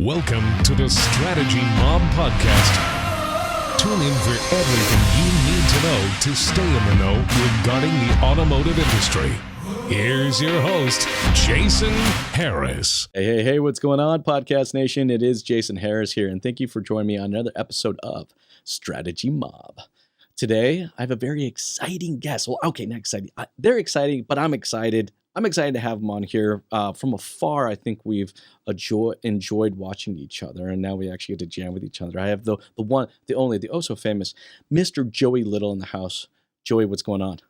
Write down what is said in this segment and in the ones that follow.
Welcome to the Strategy Mob Podcast. Tune in for everything you need to know to stay in the know regarding the automotive industry. Here's your host, Jason Harris. Hey, what's going on, Podcast Nation? It is Jason Harris here, and thank you for joining me on another episode of Strategy Mob. Today, I have a very exciting guest. Well, okay, not exciting. They're exciting, but I'm excited. I'm excited to have them on here. From afar, I think we've enjoyed watching each other, and now we actually get to jam with each other. I have the one, the only, the oh so famous Mr. Joey Little in the house. Joey, what's going on?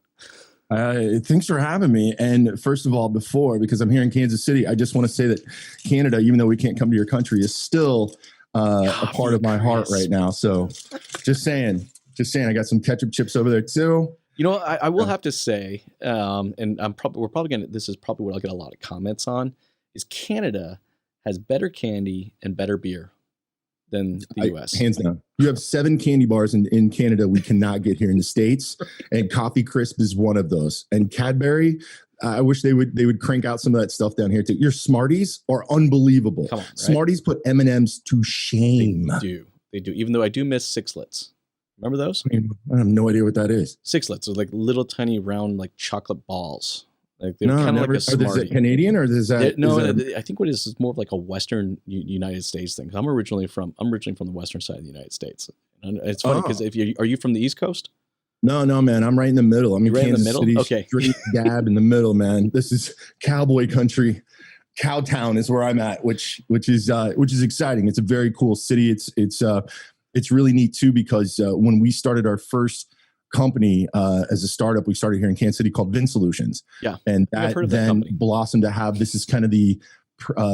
Thanks for having me. And first of all, because I'm here in Kansas City, I just want to say that Canada, even though we can't come to your country, is still a part of my heart right now. So just saying, I got some ketchup chips over there too. You know, I will have to say, and we're probably gonna. This is probably what I'll get a lot of comments on. Is Canada has better candy and better beer than the U.S. Hands down. You have 7 candy bars in Canada we cannot get here in the States, and Coffee Crisp is one of those. And Cadbury, I wish they would crank out some of that stuff down here too. Your Smarties are unbelievable. Come on, right? Smarties put M&Ms to shame. They do. Even though I do miss Sixlets. Remember those? I have no idea what that is. Sixlets are like little tiny round like chocolate balls. Like they're kind of like a Smartie. Is it Canadian or is that? I think what it is more of like a Western United States thing. I'm originally from the Western side of the United States. And it's funny because are you from the East Coast? No, man. I'm right in the middle. I'm in right Kansas in the City, okay. Straight dab in the middle, man. This is cowboy country. Cowtown is where I'm at, which is exciting. It's a very cool city. It's really neat too because when we started our first company as a startup, we started here in Kansas City called Vin Solutions. Yeah, and that then blossomed to have this is kind of the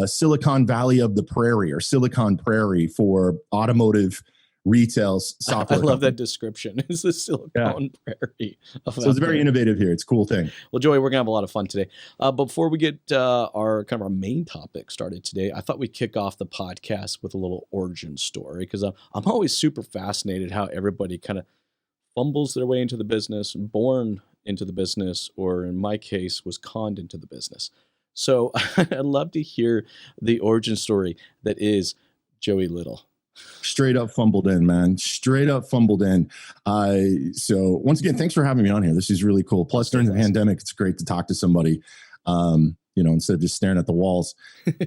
Silicon Valley of the Prairie or Silicon Prairie for automotive retail software. I love that description. It's the Silicon Prairie. So it's very innovative here. It's a cool thing. Well, Joey, we're gonna have a lot of fun today. Before we get our main topic started today, I thought we'd kick off the podcast with a little origin story because I'm always super fascinated how everybody kind of fumbles their way into the business, born into the business, or in my case, was conned into the business. So I'd love to hear the origin story that is Joey Little. Straight up fumbled in, man. Straight up fumbled in. So once again, thanks for having me on here. This is really cool. Plus, during the pandemic, it's great to talk to somebody, instead of just staring at the walls.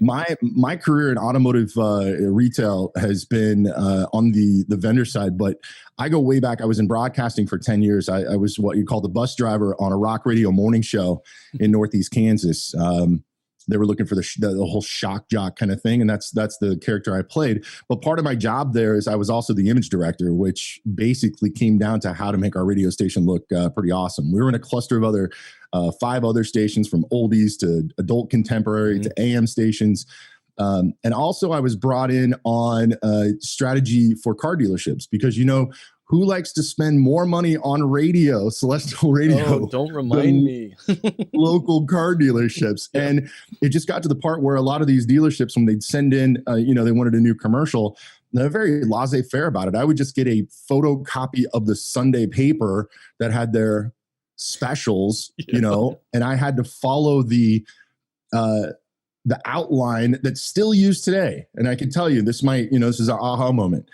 My career in automotive retail has been on the vendor side, but I go way back. I was in broadcasting for 10 years. I was what you call the bus driver on a rock radio morning show in Northeast Kansas. They were looking for the whole shock jock kind of thing. And that's the character I played. But part of my job there is I was also the image director, which basically came down to how to make our radio station look pretty awesome. We were in a cluster of 5 other stations, from oldies to adult contemporary to AM stations. And also I was brought in on strategy for car dealerships because, who likes to spend more money on radio, celestial radio? Oh, don't remind me. Local car dealerships. Yeah. And it just got to the part where a lot of these dealerships, when they'd send in, they wanted a new commercial, they're very laissez-faire about it. I would just get a photocopy of the Sunday paper that had their specials, and I had to follow the outline that's still used today. And I can tell you, this is an aha moment.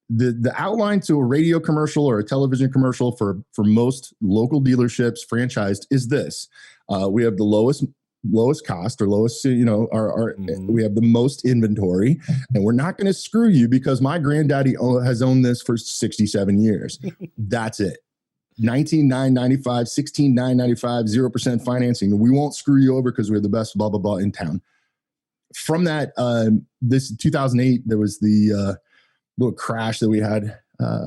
The outline to a radio commercial or a television commercial for most local dealerships franchised is this. We have the lowest cost or lowest, we have the most inventory, and we're not going to screw you because my granddaddy has owned this for 67 years. That's it. 19,995, 16,995, 0% financing. We won't screw you over because we're the best blah, blah, blah in town. From that, this 2008, there was the little crash that we had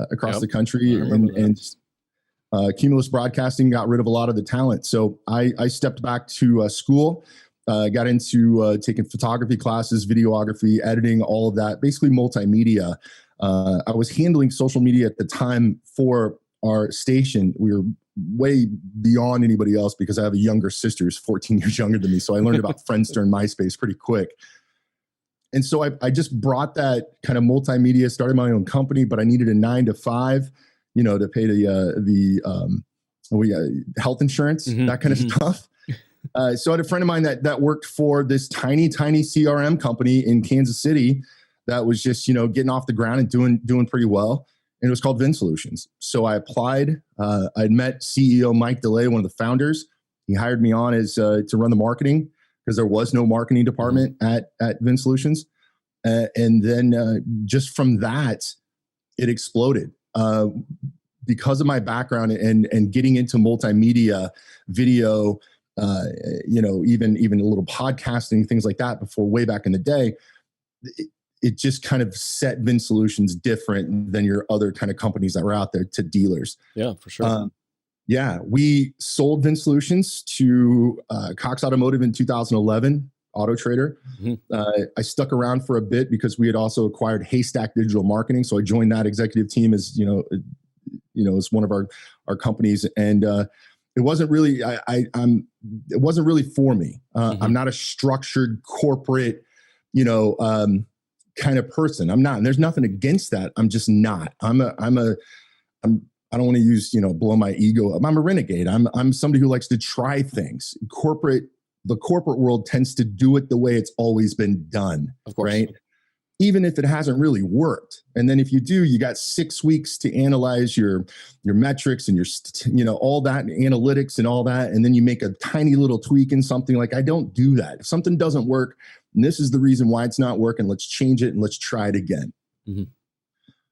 across the country, and Cumulus Broadcasting got rid of a lot of the talent. So I stepped back to school, got into taking photography classes, videography, editing, all of that, basically multimedia. I was handling social media at the time for our station. We were way beyond anybody else because I have a younger sister who's 14 years younger than me. So I learned about Friendster and MySpace pretty quick. And so I just brought that kind of multimedia, started my own company, but I needed a 9-to-5, to pay the health insurance, that kind of stuff. So I had a friend of mine that worked for this tiny CRM company in Kansas City that was just, getting off the ground and doing pretty well. And it was called Vin Solutions. So I applied. I'd met CEO Mike DeLay, one of the founders. He hired me on as to run the marketing because there was no marketing department at Vin Solutions. And then just from that, it exploded. Because of my background and getting into multimedia, video, even a little podcasting, things like that before, way back in the day, it just kind of set Vin Solutions different than your other kind of companies that were out there to dealers. Yeah, for sure. We sold Vin Solutions to Cox Automotive in 2011, Auto Trader. I stuck around for a bit because we had also acquired Haystack Digital Marketing. So I joined that executive team as, as one of our companies. And it wasn't really, it wasn't really for me. I'm not a structured corporate, kind of person. I'm not, and there's nothing against that. I'm just not. I don't want to use, blow my ego up. I'm a renegade. I'm somebody who likes to try things. The corporate world tends to do it the way it's always been done. Of course. Right? Even if it hasn't really worked. And then if you do, you got 6 weeks to analyze your metrics and your, all that, and analytics and all that. And then you make a tiny little tweak in something. Like, I don't do that. If something doesn't work, and this is the reason why it's not working, let's change it and let's try it again.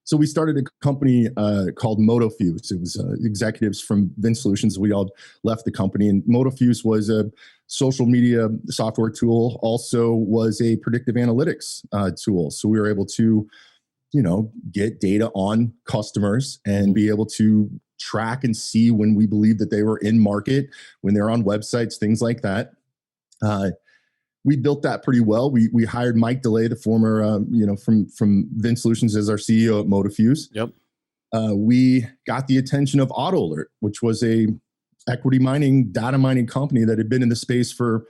So we started a company called MotoFuse. It was executives from Vin Solutions. We all left the company, and MotoFuse was a social media software tool, also was a predictive analytics tool. So we were able to, get data on customers and be able to track and see when we believed that they were in market, when they're on websites, things like that. We built that pretty well. We hired Mike DeLay, the former, from Vin Solutions, as our CEO at MotoFuse. Yep. We got the attention of Auto Alert, which was a equity mining, data mining company that had been in the space for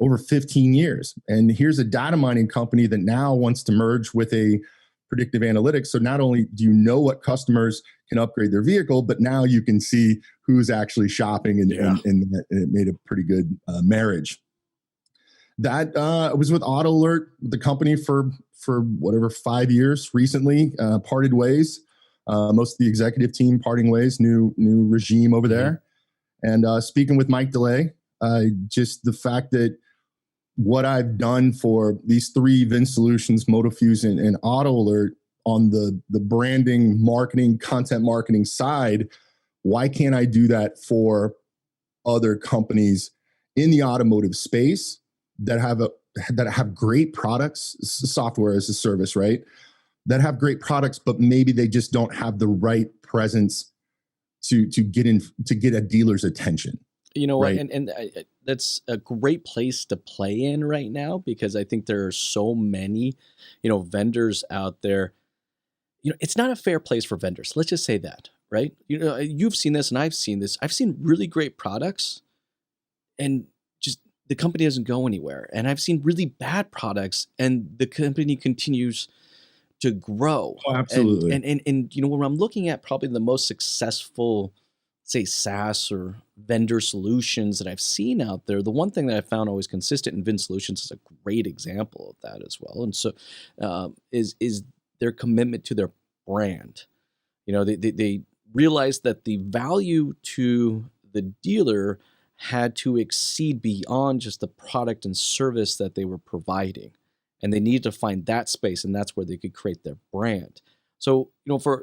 over 15 years. And here's a data mining company that now wants to merge with a predictive analytics. So not only do you know what customers can upgrade their vehicle, but now you can see who's actually shopping, and it made a pretty good marriage. That was with Auto Alert, the company for whatever 5 years. Recently, parted ways. Most of the executive team parting ways. New regime over there. And speaking with Mike DeLay, just the fact that what I've done for these 3 Vin Solutions, MotoFuse, and Auto Alert on the branding, marketing, content marketing side, why can't I do that for other companies in the automotive space that have great products, software as a service, right? That have great products, but maybe they just don't have the right presence to get a dealer's attention. You know right? what? And that's a great place to play in right now, because I think there are so many, vendors out there. It's not a fair place for vendors. Let's just say that, right? You've seen this and I've seen this. I've seen really great products and just the company doesn't go anywhere. And I've seen really bad products and the company continues to grow. Oh, absolutely. And when I'm looking at probably the most successful, say, SaaS or vendor solutions that I've seen out there, the one thing that I found always consistent, and Vin Solutions is a great example of that as well. And so is their commitment to their brand. They realized that the value to the dealer had to exceed beyond just the product and service that they were providing. And they needed to find that space, and that's where they could create their brand. So,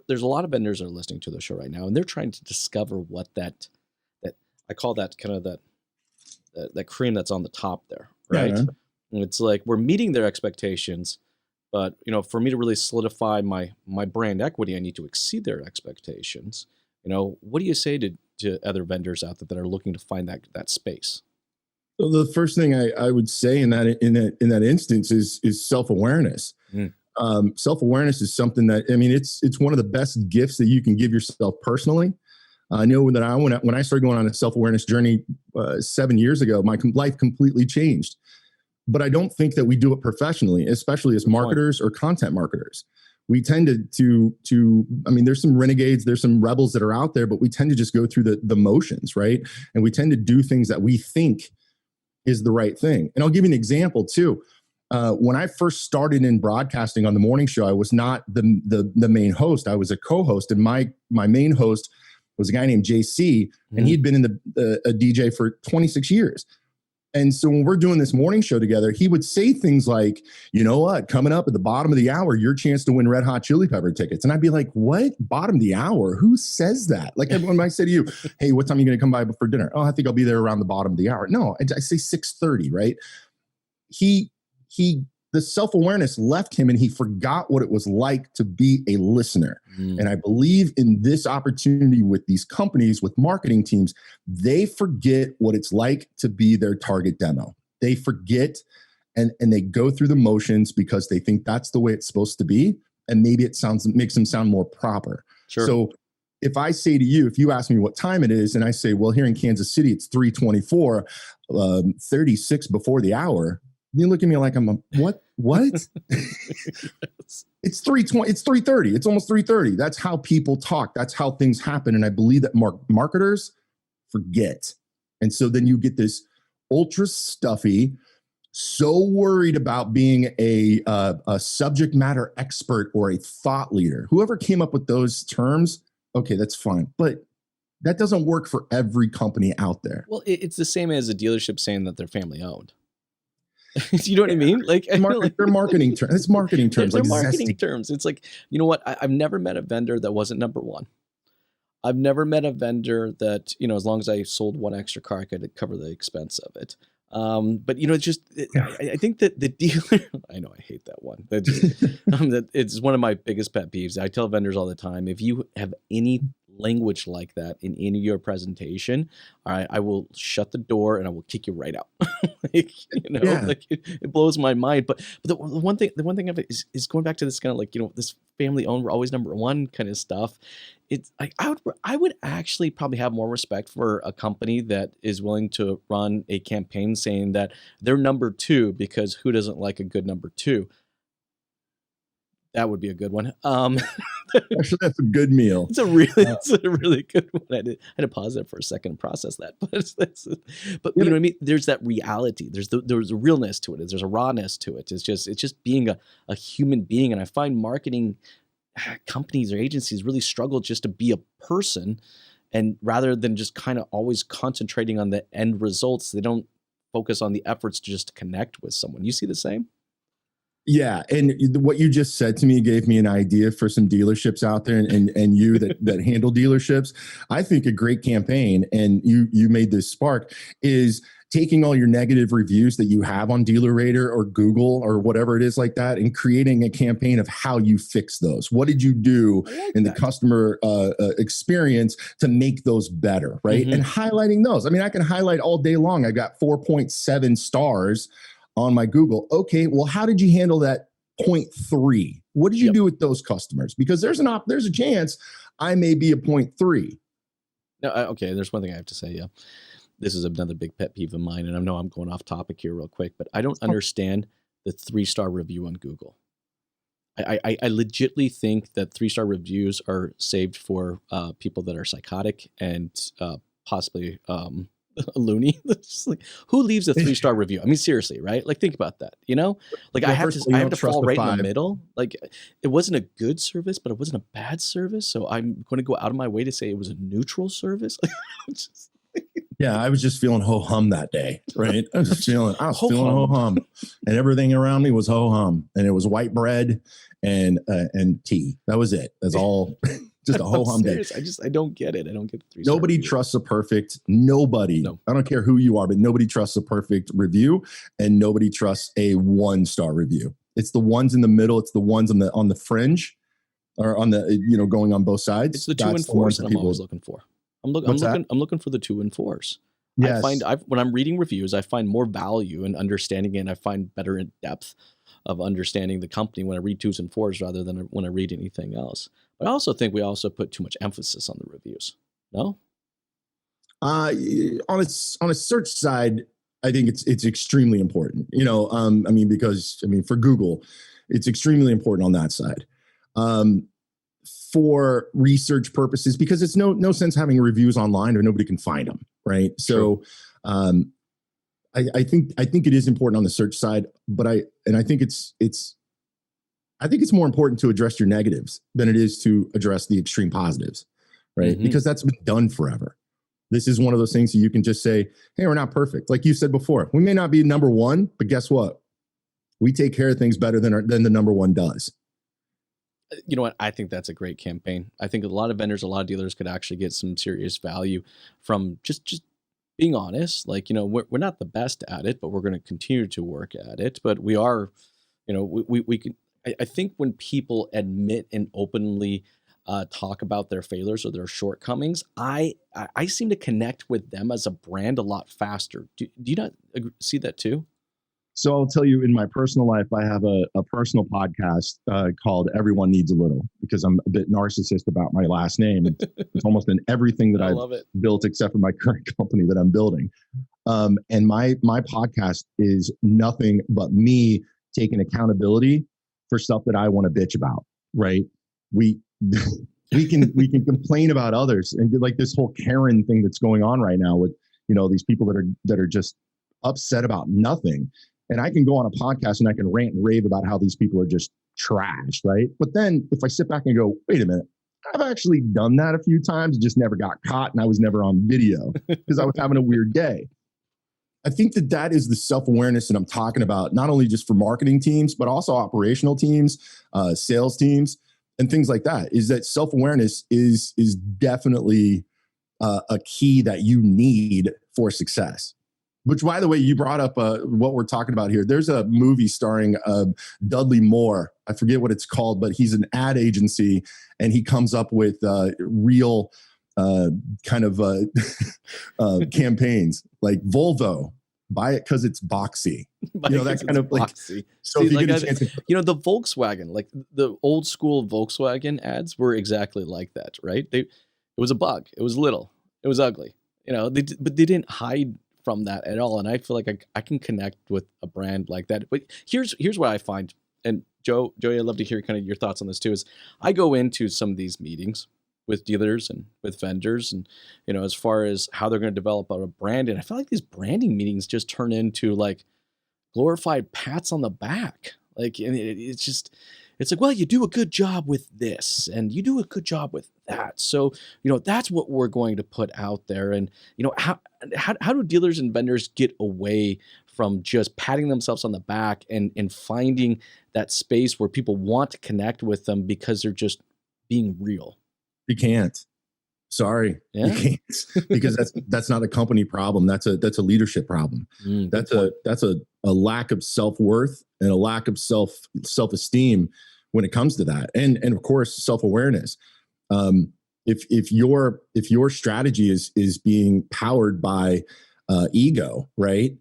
there's a lot of vendors that are listening to the show right now, and they're trying to discover what that I call that kind of that cream that's on the top there, right? Yeah. And it's like we're meeting their expectations, but for me to really solidify my brand equity, I need to exceed their expectations. What do you say to other vendors out there that are looking to find that space? So the first thing I would say in that instance is self-awareness. Self-awareness is something that, it's one of the best gifts that you can give yourself personally. I know that when I started going on a self-awareness journey 7 years ago, my life completely changed. But I don't think that we do it professionally, especially as marketers or content marketers. We tend to there's some renegades, there's some rebels that are out there, but we tend to just go through the motions, right? And we tend to do things that we think is the right thing. And I'll give you an example too. When I first started in broadcasting on the morning show, I was not the main host. I was a co-host, and my main host was a guy named JC, and he'd been in a DJ for 26 years. And so when we're doing this morning show together, he would say things like, you know what, coming up at the bottom of the hour, your chance to win Red Hot Chili Pepper tickets. And I'd be like, what? Bottom of the hour? Who says that? Like when I say to you, hey, what time are you going to come by for dinner? Oh, I think I'll be there around the bottom of the hour. No, I say 6:30, right? The self-awareness left him, and he forgot what it was like to be a listener. And I believe in this opportunity with these companies, with marketing teams, they forget what it's like to be their target demo. They forget and they go through the motions because they think that's the way it's supposed to be. And maybe it makes them sound more proper. Sure. So if I say to you, if you ask me what time it is, and I say, well, here in Kansas City, it's 3:24, 36 before the hour. You look at me like I'm a, what? It's 3:20. It's 3:30. It's almost 3:30. That's how people talk. That's how things happen. And I believe that marketers forget. And so then you get this ultra stuffy, so worried about being a subject matter expert or a thought leader. Whoever came up with those terms, okay, that's fine. But that doesn't work for every company out there. Well, it's the same as a dealership saying that they're family owned. You know what I mean? Like they're marketing terms. It's marketing terms. They're like marketing terms. It's like, you know what? I've never met a vendor that wasn't number one. I've never met a vendor that, you know, as long as I sold one extra car, I could cover the expense of it. But you know, I think that the dealer, I know I hate that one. It's one of my biggest pet peeves. I tell vendors all the time, if you have any language like that in any of your presentation, all right, I will shut the door and I will kick you right out. Like, you know, like it blows my mind. But the one thing of it is going back to this kind of like, you know, this family owned, we're always number one kind of stuff. It's like, I would actually probably have more respect for a company that is willing to run a campaign saying that they're number two, because who doesn't like a good number two? That would be a good one. Actually, that's a good meal. It's a really good one. I had to pause it for a second and process that. But you know what I mean? There's that reality. There's a realness to it. There's a rawness to it. It's just being a human being. And I find marketing companies or agencies really struggle just to be a person, and rather than just kind of always concentrating on the end results, they don't focus on the efforts to just connect with someone. You see the same? Yeah. And what you just said to me gave me an idea for some dealerships out there and you that handle dealerships. I think a great campaign, and you made this spark, is taking all your negative reviews that you have on DealerRater or Google or whatever it is like that, and creating a campaign of how you fix those. What did you do in the customer experience to make those better, right? And highlighting those. I mean, I can highlight all day long. I got 4.7 stars on my Google. Okay, well, how did you handle that 0.3? What did you do with those customers? Because there's a chance I may be a 0.3. No, okay, there's one thing I have to say. Yeah, this is another big pet peeve of mine, and I know I'm going off topic here real quick, but I don't understand the 3-star review on Google. I legitimately think that 3-star reviews are saved for people that are psychotic and possibly loony. Like, who leaves a 3-star review? I mean, seriously, right? Like, think about that. You know, like I have to fall right in the middle. Like, it wasn't a good service, but it wasn't a bad service. So I'm going to go out of my way to say it was a neutral service. Yeah, I was just feeling ho hum that day, right? I was feeling ho hum, and everything around me was ho hum, and it was white bread and tea. That was it. That's all. Just a ho hum day. I don't get it. I don't get the 3-star Nobody review. trusts a perfect. Nobody. No. I don't care who you are, but nobody trusts a perfect review, and nobody trusts a 1-star review. It's the ones in the middle. It's the ones on the fringe, or on the going on both sides. It's the 2 and 4s that I'm always looking for. I'm looking for the 2 and 4s. Yes. When I'm reading reviews, I find more value in understanding it, and I find better in depth of understanding the company when I read 2s and 4s rather than when I read anything else. But I also think we also put too much emphasis on the reviews. No? On a search side, I think it's extremely important. Because for Google, it's extremely important on that side. For research purposes, because it's no sense having reviews online or nobody can find them, right? So I think it is important on the search side, but I think it's more important to address your negatives than it is to address the extreme positives, right? Mm-hmm. Because that's been done forever. This is one of those things that you can just say, hey, we're not perfect. Like you said before, we may not be number one, but guess what? We take care of things better than the number one does. You know what? I think that's a great campaign. I think a lot of vendors, a lot of dealers could actually get some serious value from just being honest. Like, we're not the best at it, but we're going to continue to work at it. But we are, we can. I think when people admit and openly talk about their failures or their shortcomings, I seem to connect with them as a brand a lot faster. Do you not see that too? So I'll tell you, in my personal life, I have a personal podcast called Everyone Needs a Little, because I'm a bit narcissist about my last name. It's almost in everything that I've built except for my current company that I'm building. And my podcast is nothing but me taking accountability for stuff that I want to bitch about, right? We can complain about others, and like this whole Karen thing that's going on right now with, these people that are just upset about nothing. And I can go on a podcast and I can rant and rave about how these people are just trash, right? But then if I sit back and go, wait a minute, I've actually done that a few times, just never got caught, and I was never on video because I was having a weird day. I think that is the self-awareness that I'm talking about, not only just for marketing teams, but also operational teams, sales teams, and things like that. Is that self-awareness is definitely a key that you need for success. Which, by the way, you brought up what we're talking about here. There's a movie starring Dudley Moore. I forget what it's called, but he's an ad agency, and he comes up with real kind of campaigns like Volvo. Buy it because it's boxy. That kind of boxy. Like. So see, if you like get a chance to, the Volkswagen, like the old school Volkswagen ads were exactly like that, right? It was a bug. It was little. It was ugly. But they didn't hide from that at all. And I feel like I can connect with a brand like that. But here's what I find, and Joey, I'd love to hear kind of your thoughts on this too, is I go into some of these meetings with dealers and with vendors, and as far as how they're going to develop a brand, and I feel like these branding meetings just turn into like glorified pats on the back. Like, and it's like, well, you do a good job with this and you do a good job with that. So, that's what we're going to put out there. And, how do dealers and vendors get away from just patting themselves on the back and finding that space where people want to connect with them because they're just being real? You can't. Sorry, you can't, because that's not a company problem. That's a leadership problem. That's a lack of self-worth and a lack of self-esteem when it comes to that, and of course self-awareness. If your strategy is being powered by ego, right?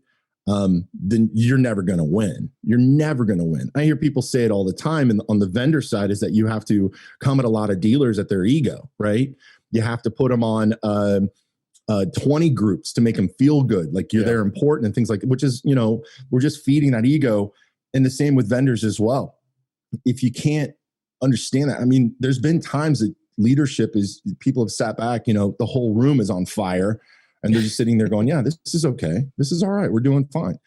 Then you're never going to win. You're never going to win. I hear people say it all the time, and on the vendor side is that you have to come at a lot of dealers at their ego, right? You have to put them on 20 groups to make them feel good, like they're important and things like that, which is, we're just feeding that ego. And the same with vendors as well. If you can't understand that, I mean, there's been times that leadership is, people have sat back, the whole room is on fire and they're just sitting there going, yeah, this is okay. This is all right. We're doing fine.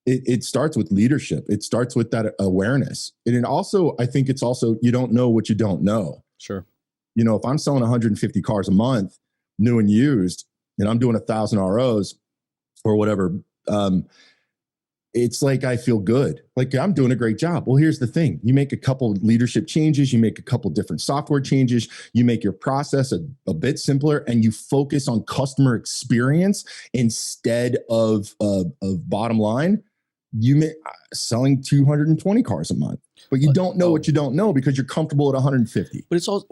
It starts with leadership. It starts with that awareness. And also, I think it's also, you don't know what you don't know. Sure. If I'm selling 150 cars a month, new and used, and I'm doing 1,000 ROs or whatever, it's like I feel good. Like I'm doing a great job. Well, here's the thing. You make a couple leadership changes. You make a couple different software changes. You make your process a bit simpler, and you focus on customer experience instead of bottom line. You may selling 220 cars a month. But you don't know what you don't know because you're comfortable at 150. But it's also,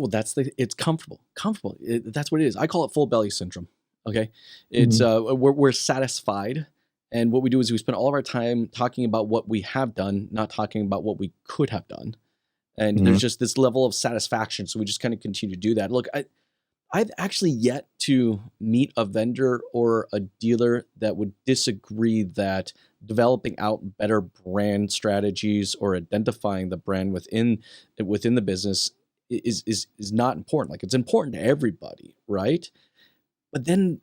it's comfortable. That's what it is. I call it full belly syndrome. Okay. It's, we're satisfied. And what we do is we spend all of our time talking about what we have done, not talking about what we could have done. And there's just this level of satisfaction. So we just kind of continue to do that. Look, I've actually yet to meet a vendor or a dealer that would disagree that developing out better brand strategies or identifying the brand within the business is not important. Like, it's important to everybody, right? But then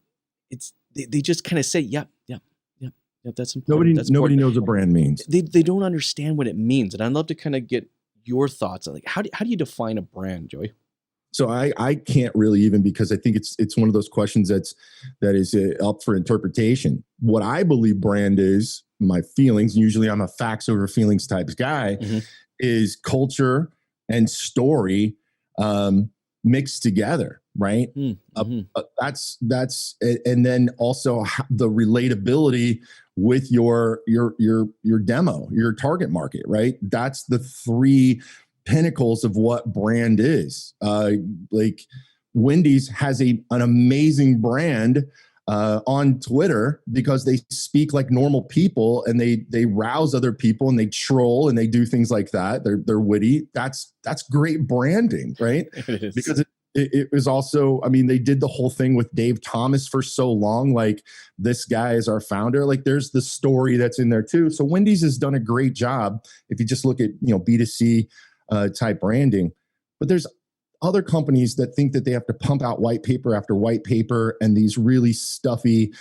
they just kind of say, yep. Yeah, that's important. That's Nobody important. knows what brand means. They don't understand what it means, and I'd love to kind of get your thoughts. Like, how do you define a brand, Joey? So I can't really, even because I think it's one of those questions that is up for interpretation. What I believe brand is, my feelings, usually I'm a facts over feelings type guy, is culture and story mixed together, right? That's and then also the relatability with your demo, your target market, right? That's the three pinnacles of what brand is. Like Wendy's has an amazing brand on Twitter because they speak like normal people, and they rouse other people, and they troll, and they do things like that. They're witty. That's great branding, right? It is. Because it was also, I mean, they did the whole thing with Dave Thomas for so long. Like, this guy is our founder. Like, there's the story that's in there too. So Wendy's has done a great job. If you just look at, B2C type branding, but there's other companies that think that they have to pump out white paper after white paper and these really stuffy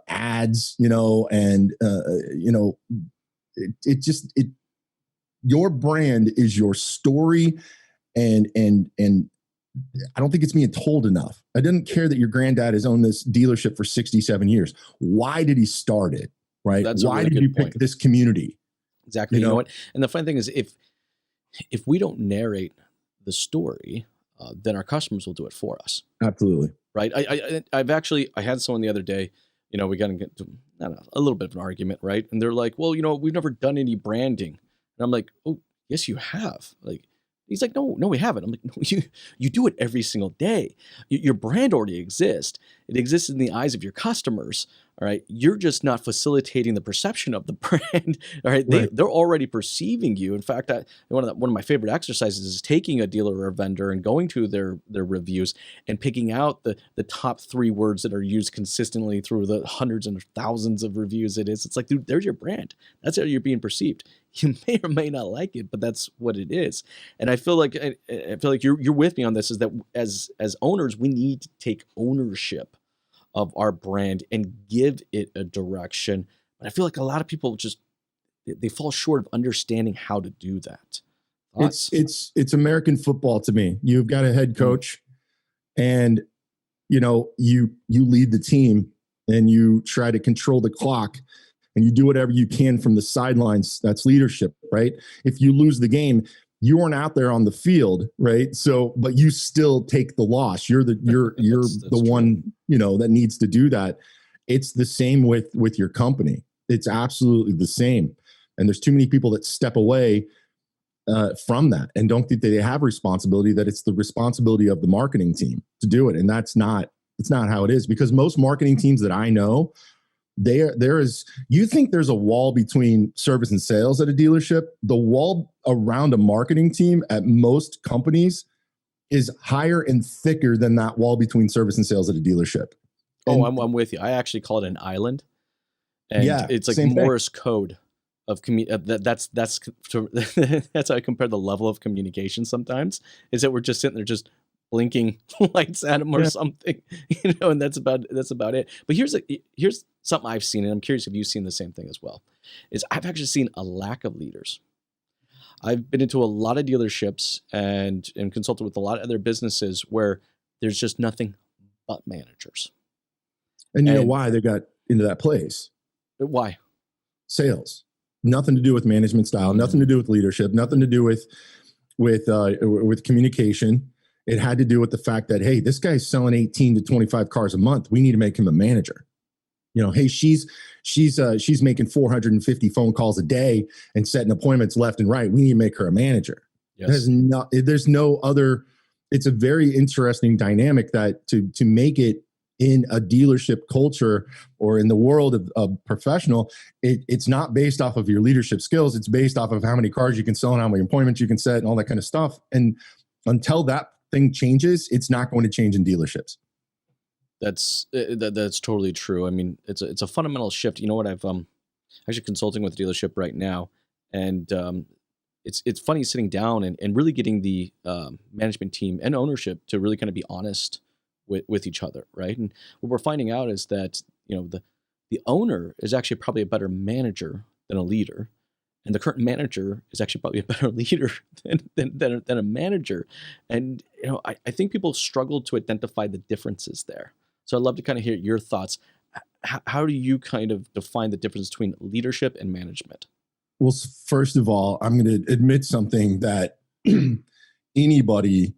ads, and your brand is your story, and I don't think it's being told enough. I didn't care that your granddad has owned this dealership for 67 years. Why did he start it? Right? Why did you pick this community? Exactly. You know what? And the funny thing is, if we don't narrate the story, then our customers will do it for us. Absolutely. Right. I had someone the other day, we got to get to, I don't know, a little bit of an argument. Right. And they're like, well, we've never done any branding. And I'm like, oh, yes, you have. Like, he's like, no, we haven't. I'm like, no, you do it every single day. Your brand already exists. It exists in the eyes of your customers. All right. You're just not facilitating the perception of the brand. All right. They're already perceiving you. In fact, one of my favorite exercises is taking a dealer or a vendor and going to their reviews and picking out the top 3 words that are used consistently through the hundreds and thousands of reviews it is. It's like, dude, there's your brand. That's how you're being perceived. You may or may not like it, but that's what it is. And I feel like you're with me on this, is that as owners, we need to take ownership of our brand and give it a direction. But I feel like a lot of people they fall short of understanding how to do that. It's American football to me. You've got a head coach, and you lead the team, and you try to control the clock, and you do whatever you can from the sidelines. That's leadership, right? If you lose the game, you weren't out there on the field, right? So, but you still take the loss. You're the that's one, that needs to do that. It's the same with your company. It's absolutely the same. And there's too many people that step away from that and don't think that they have responsibility, that it's the responsibility of the marketing team to do it. And it's not how it is, because most marketing teams that I know, you think there's a wall between service and sales at a dealership. The wall around a marketing team at most companies is higher and thicker than that wall between service and sales at a dealership. And, I'm with you. I actually call it an island, and it's like Morse code of that's how I compare the level of communication sometimes, is that we're just sitting there just blinking lights at them or something, and that's about it. But here's something I've seen, and I'm curious if you've seen the same thing as well, is I've actually seen a lack of leaders. I've been into a lot of dealerships and consulted with a lot of other businesses where there's just nothing but managers. And you know why they got into that place? Why? Sales. Nothing to do with management style, nothing to do with leadership, nothing to do with communication. It had to do with the fact that, hey, this guy's selling 18 to 25 cars a month. We need to make him a manager. Hey, she's making 450 phone calls a day and setting appointments left and right. We need to make her a manager. Yes. There's no other. It's a very interesting dynamic that to make it in a dealership culture or in the world of professional, it's not based off of your leadership skills. It's based off of how many cars you can sell and how many appointments you can set and all that kind of stuff. And until that thing changes, it's not going to change in dealerships. That's totally true. I mean, it's a fundamental shift. You know what? I've actually consulting with a dealership right now, and it's funny sitting down and really getting the management team and ownership to really kind of be honest with each other, right? And what we're finding out is that the the owner is actually probably a better manager than a leader. And the current manager is actually probably a better leader than a manager. And I think people struggle to identify the differences there. So I'd love to kind of hear your thoughts. How do you kind of define the difference between leadership and management? Well, first of all, I'm going to admit something that anybody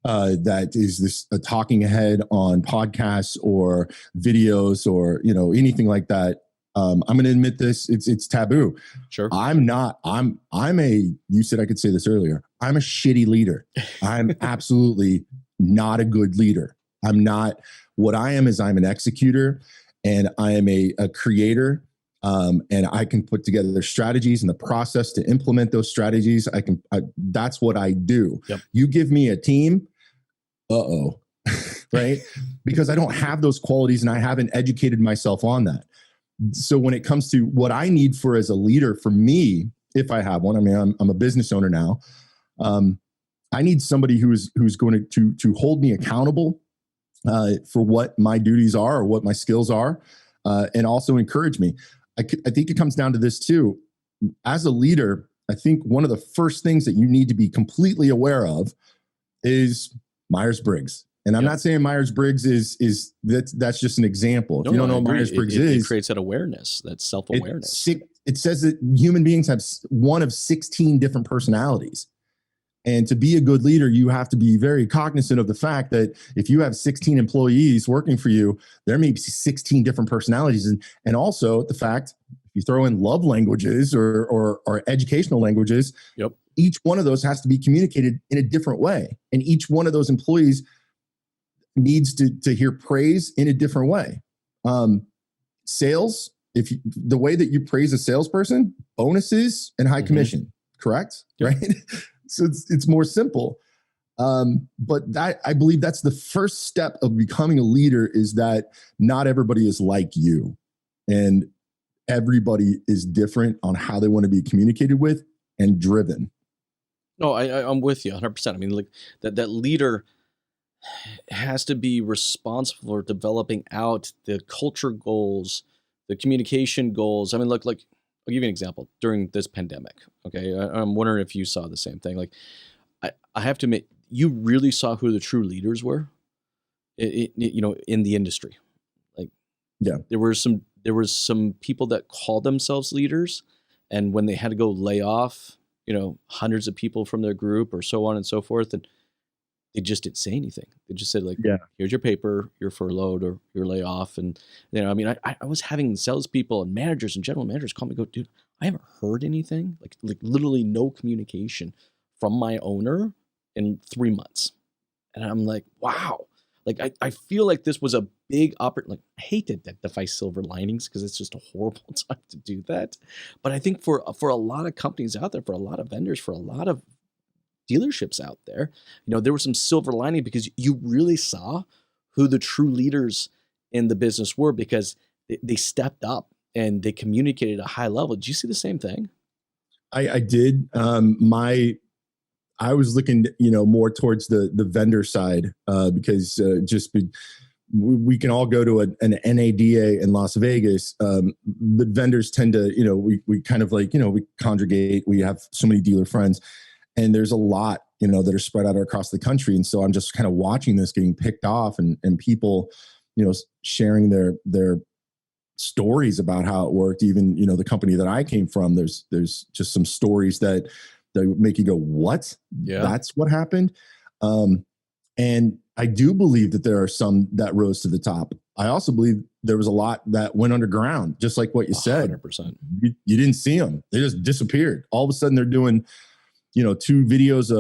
that is a talking head on podcasts or videos or anything like that, I'm going to admit this. It's taboo. Sure. You said I could say this earlier. I'm a shitty leader. I'm absolutely not a good leader. What I am is I'm an executor, and I am a creator. And I can put together their strategies and the process to implement those strategies. That's what I do. Yep. You give me a team, right? Because I don't have those qualities and I haven't educated myself on that. So when it comes to what I need as a leader, for me, if I have one, I mean, I'm a business owner now. I need somebody who's going to hold me accountable for what my duties are or what my skills are, and also encourage me. I think it comes down to this too. As a leader, I think one of the first things that you need to be completely aware of is Myers-Briggs. And I'm not saying Myers-Briggs is that's just an example. If you don't know what Myers-Briggs is, it creates that awareness, that self-awareness. It says that human beings have one of 16 different personalities. And to be a good leader, you have to be very cognizant of the fact that if you have 16 employees working for you, there may be 16 different personalities. And also the fact, if you throw in love languages or educational languages, each one of those has to be communicated in a different way. And each one of those employees needs to hear praise in a different way. Sales, the way that you praise a salesperson, bonuses and high commission, correct? Yep. Right? So it's more simple. But I believe that's the first step of becoming a leader, is that not everybody is like you, and everybody is different on how they want to be communicated with and driven. No, I'm with you 100%. I mean, like that leader has to be responsible for developing out the culture goals, the communication goals. I mean, look, like, I'll give you an example. During this pandemic, okay, I'm wondering if you saw the same thing. Like, I have to admit, you really saw who the true leaders were, in the industry. Like, there was some people that called themselves leaders, and when they had to go lay off, hundreds of people from their group or so on and so forth, and they just didn't say anything. They just said, like, here's your paper, you're furloughed or you're lay off. And, I mean, I was having salespeople and managers and general managers call me and go, dude, I haven't heard anything, like literally no communication from my owner in 3 months. And I'm like, wow. Like, I feel like this was a big opportunity. Like, I hate to identify silver linings because it's just a horrible time to do that. But I think for a lot of companies out there, for a lot of vendors, for a lot of dealerships out there, there was some silver lining, because you really saw who the true leaders in the business were, because they stepped up and they communicated at a high level. Did you see the same thing? I did. I was looking, more towards the vendor side, because we can all go to an NADA in Las Vegas, but vendors tend to, we kind of like, we congregate. We have so many dealer friends. And there's a lot, that are spread out across the country. And so I'm just kind of watching this getting picked off, and people, sharing their stories about how it worked. Even, the company that I came from, there's just some stories that make you go, what? Yeah. That's what happened. And I do believe that there are some that rose to the top. I also believe there was a lot that went underground, just like what you said. 100%. You didn't see them. They just disappeared. All of a sudden they're doing 2 videos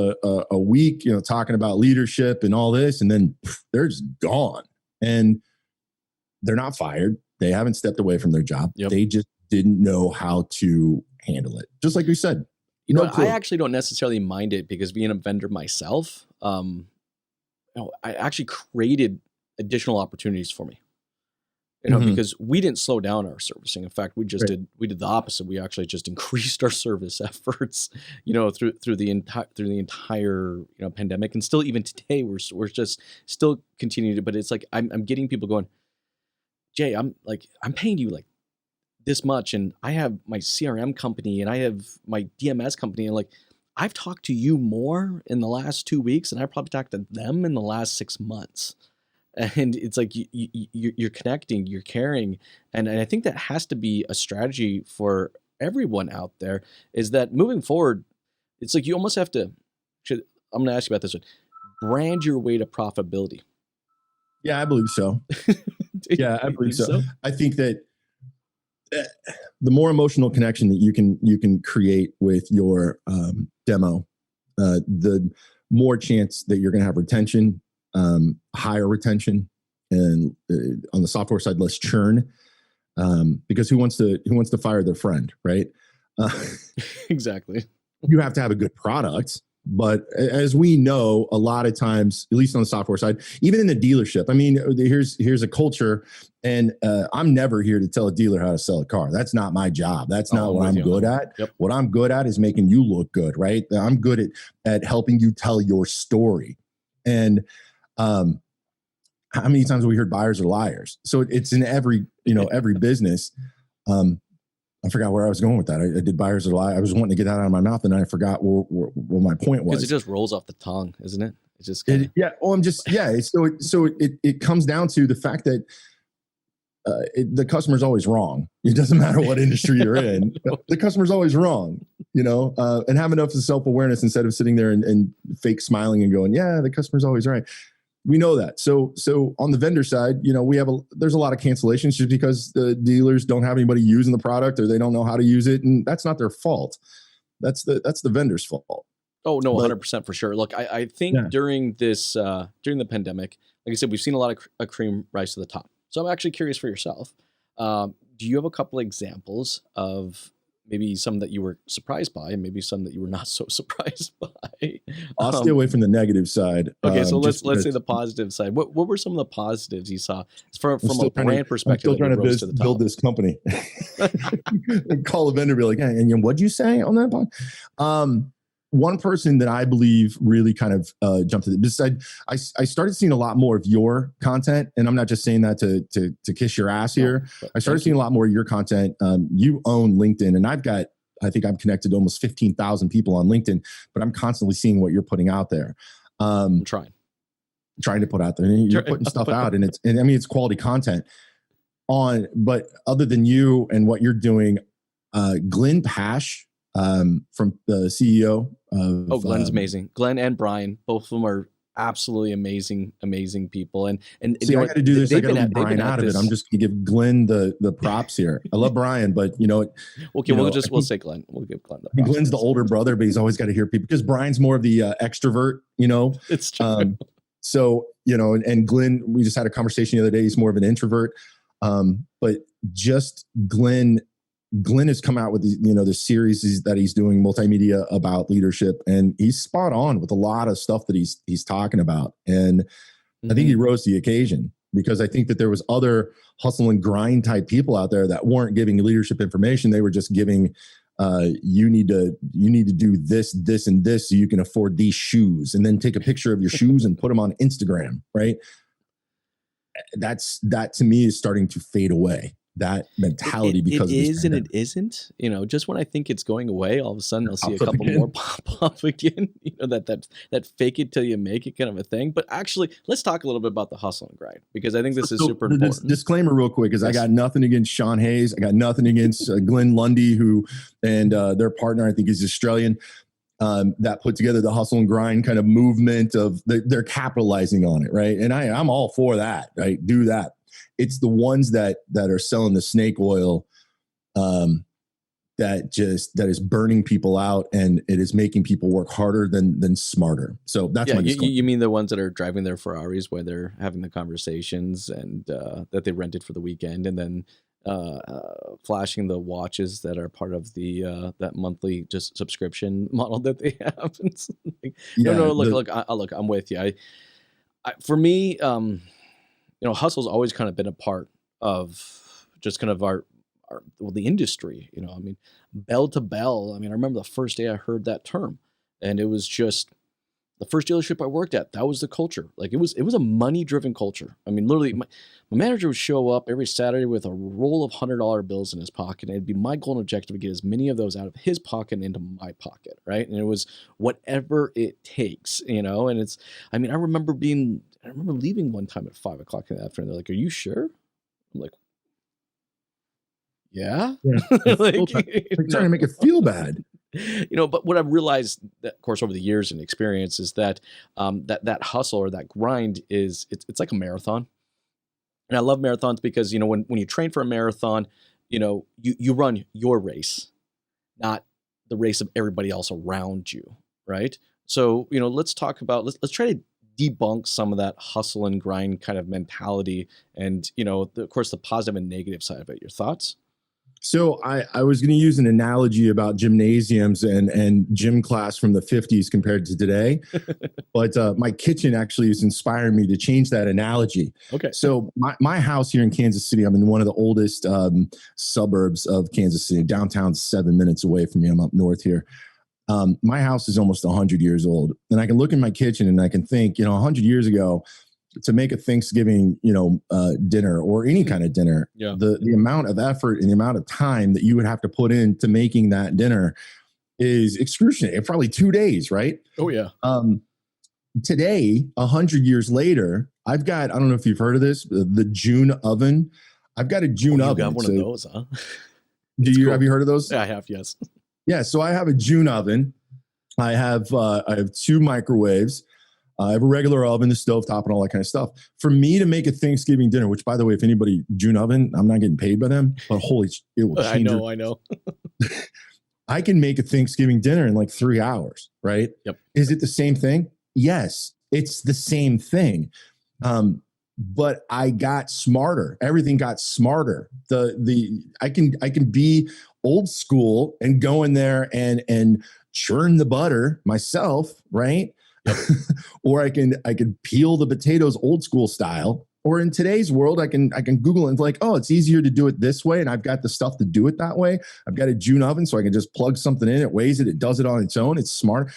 a week, talking about leadership and all this, and then they're just gone. And they're not fired. They haven't stepped away from their job. Yep. They just didn't know how to handle it. Just like we said. I actually don't necessarily mind it, because being a vendor myself, I actually created additional opportunities for me. Because we didn't slow down our servicing. In fact, we did the opposite. We actually just increased our service efforts, through the entire pandemic, and still even today we're just still continuing to. But it's like I'm getting people going, Jay, I'm paying you like this much, and I have my CRM company and I have my DMS company, and like I've talked to you more in the last 2 weeks than I probably talked to them in the last 6 months. And it's like you're connecting, you're caring, and I think that has to be a strategy for everyone out there. Is that moving forward? It's like you almost have to. I'm going to ask you about this one. Brand your way to profitability. Yeah, I believe so. Yeah, I believe so. I think that the more emotional connection that you can create with your demo, the more chance that you're going to have retention, higher retention, and on the software side, less churn. Because who wants to fire their friend, right? Exactly. You have to have a good product. But as we know, a lot of times, at least on the software side, even in the dealership, I mean, here's a culture, and I'm never here to tell a dealer how to sell a car. That's not my job. That's not what I'm good at. Yep. What I'm good at is making you look good, right? I'm good at helping you tell your story. And how many times have we heard buyers are liars? So it's in every business. I forgot where I was going with that. I did buyers are liars. I was wanting to get that out of my mouth, and I forgot what my point was. Because it just rolls off the tongue, isn't it? It's just So it comes down to the fact that the customer's always wrong. It doesn't matter what industry you're in. The customer's always wrong, and have enough of self-awareness instead of sitting there and fake smiling and going, yeah, the customer's always right. We know that. So on the vendor side, there's a lot of cancellations just because the dealers don't have anybody using the product, or they don't know how to use it, and that's not their fault. That's the vendor's fault. Oh no, 100% for sure. Look, I think during the pandemic, like I said, we've seen a lot of cream rise to the top. So I'm actually curious for yourself. Do you have a couple of examples of maybe some that you were surprised by, and maybe some that you were not so surprised by? I'll stay away from the negative side. Okay, so let's say the positive side. What were some of the positives you saw from a brand perspective? I'm still trying to build this company. And call a vendor and be like, hey, and what'd you say on that pod? One person that I believe really kind of jumped to this side. I started seeing a lot more of your content, and I'm not just saying that to kiss your ass here. I started seeing a lot more of your content. You own LinkedIn, and I think I'm connected to almost 15,000 people on LinkedIn, but I'm constantly seeing what you're putting out there. I'm trying to put out there. And you're putting stuff out, and it's quality content. But other than you and what you're doing, Glenn Pash, from the CEO of Glenn's amazing. Glenn and Brian, both of them are absolutely amazing people. And see, I got to do this. I got to leave Brian out of it. I'm just going to give Glenn the props here. I love Brian, but we'll say Glenn. We'll give Glenn the props. Glenn's the older brother, but he's always got to hear people because Brian's more of the extrovert. It's true. So and Glenn, we just had a conversation the other day. He's more of an introvert, but just Glenn has come out with the series that he's doing, multimedia about leadership, and he's spot on with a lot of stuff that he's talking about. And I think he rose to the occasion, because I think that there was other hustle and grind type people out there that weren't giving leadership information. They were just giving, you need to do this, and this, so you can afford these shoes, and then take a picture of your shoes and put them on Instagram. Right. That to me is starting to fade away. That mentality because it is and it isn't. Just when I think it's going away, all of a sudden I'll see a couple more pop up again. That fake it till you make it kind of a thing. But actually, let's talk a little bit about the hustle and grind, because I think this is super important. Disclaimer real quick, is I got nothing against Sean Hayes. I got nothing against Glenn Lundy, who and their partner, I think, is Australian. That put together the hustle and grind kind of movement of they're capitalizing on it, right? And I'm all for that, right? Do that. It's the ones that are selling the snake oil, that is burning people out, and it is making people work harder than smarter. So that's my disclaimer. You mean the ones that are driving their Ferraris while they're having the conversations, and that they rented for the weekend, and then flashing the watches that are part of the that monthly just subscription model that they have. Look, I'm with you. For me, hustle's always kind of been a part of just kind of the industry. I mean, bell to bell. I mean, I remember the first day I heard that term, and it was just the first dealership I worked at, that was the culture. Like it was a money driven culture. I mean, literally my manager would show up every Saturday with a roll of $100 bills in his pocket. And it'd be my goal and objective to get as many of those out of his pocket and into my pocket. Right. And it was whatever it takes, and I mean, I remember leaving one time at 5 o'clock in the afternoon. They're like, "Are you sure?" I'm like, yeah. Like trying to make it feel bad. But what I've realized, that, of course, over the years and experience is that that hustle or that grind it's like a marathon. And I love marathons because, when you train for a marathon, you run your race, not the race of everybody else around you, right? So, let's talk about, let's try to debunk some of that hustle and grind kind of mentality and, of course, the positive and negative side of it. Your thoughts? So I was going to use an analogy about gymnasiums and gym class from the 50s compared to today, but my kitchen actually is inspiring me to change that analogy. Okay. So my house here in Kansas City, I'm in one of the oldest suburbs of Kansas City. Downtown's 7 minutes away from me. I'm up north here. My house is almost 100 years old, and I can look in my kitchen and I can think, 100 years ago, to make a Thanksgiving, dinner or any kind of dinner, the amount of effort and the amount of time that you would have to put into making that dinner is excruciating. Probably 2 days, right? Oh yeah. Today, 100 years later, I've got, I don't know if you've heard of this, the June oven. I've got a June oven. You got one of those, huh? Cool. Have you heard of those? Yeah, I have, yes. Yeah, so I have a June oven. I have 2 microwaves. I have a regular oven, the stovetop, and all that kind of stuff. For me to make a Thanksgiving dinner, which, by the way, if anybody, June oven, I'm not getting paid by them, but it will change. I know. I can make a Thanksgiving dinner in like 3 hours, right? Yep. Is it the same thing? Yes, it's the same thing. But I got smarter. Everything got smarter. I can be old school and go in there and churn the butter myself, right? Yep. Or I can peel the potatoes old school style. Or in today's world, I can Google it and like, oh, it's easier to do it this way, and I've got the stuff to do it that way. I've got a June oven, so I can just plug something in. It weighs it. It does it on its own. It's smart.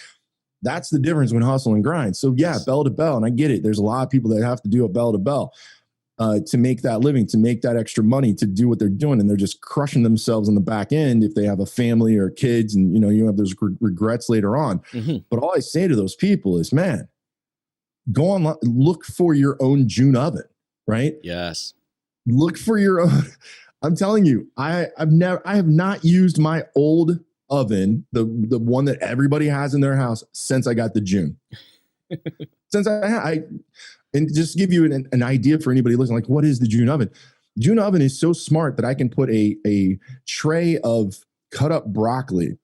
That's the difference when hustle and grind. So yeah, bell to bell, and I get it. There's a lot of people that have to do a bell to bell to make that living, to make that extra money, to do what they're doing, and they're just crushing themselves on the back end if they have a family or kids, and you have those regrets later on. Mm-hmm. But all I say to those people is, man, go on, look for your own June oven, right? Yes. Look for your own. I'm telling you, I have not used my old oven, the one that everybody has in their house, since I got the June. Since and just to give you an idea for anybody listening, like, what is the June oven? June oven is so smart that I can put a tray of cut up broccoli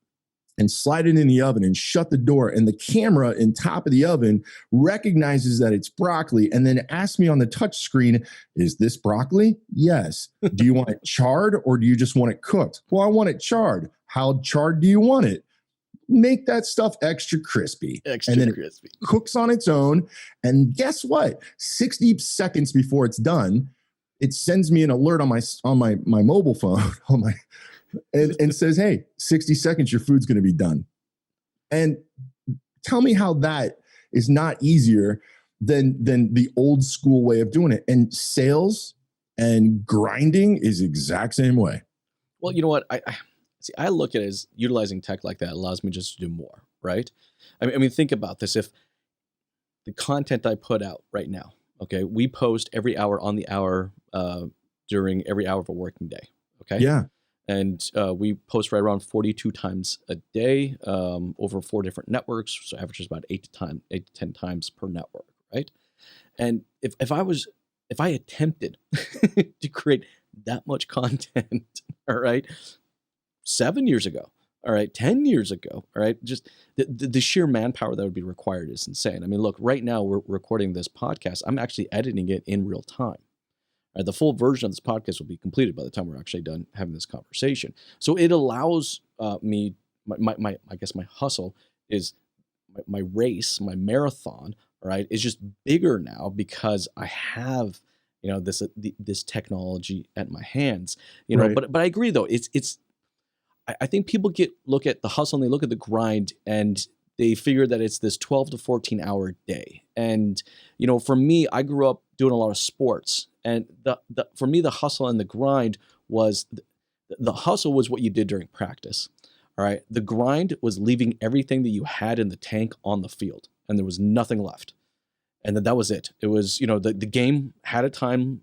and slide it in the oven and shut the door, and the camera in top of the oven recognizes that it's broccoli and then asks me on the touch screen, is this broccoli? Yes. Do you want it charred or do you just want it cooked? Well, I want it charred. How charred do you want it? Make that stuff extra crispy. And then crispy. It cooks on its own. And guess what? 60 seconds before it's done, it sends me an alert on my mobile phone and says, hey, 60 seconds, your food's going to be done. And tell me how that is not easier than the old school way of doing it. And sales and grinding is the exact same way. Well, you know what? I look at it as utilizing tech like that allows me just to do more, right? I mean, think about this. If the content I put out right now, okay, we post every hour on the hour during every hour of a working day, okay? Yeah. And we post right around 42 times a day over 4 different networks, so averages about 8 to 10 times per network, right? And if I attempted to create that much content, all right, 7 years ago, all right, 10 years ago, all right, just the sheer manpower that would be required is insane. I mean, look, right now we're recording this podcast. I'm actually editing it in real time. The full version of this podcast will be completed by the time we're actually done having this conversation. So it allows me, I guess my hustle is my race, my marathon, all right, is just bigger now because I have, this technology at my hands, right. But I agree though. I think people look at the hustle and they look at the grind and they figure that it's this 12 to 14 hour day. And, for me, I grew up doing a lot of sports, and for me, the hustle and the grind was the hustle was what you did during practice. All right. The grind was leaving everything that you had in the tank on the field, and there was nothing left. And then that was it. It was, the game had a time.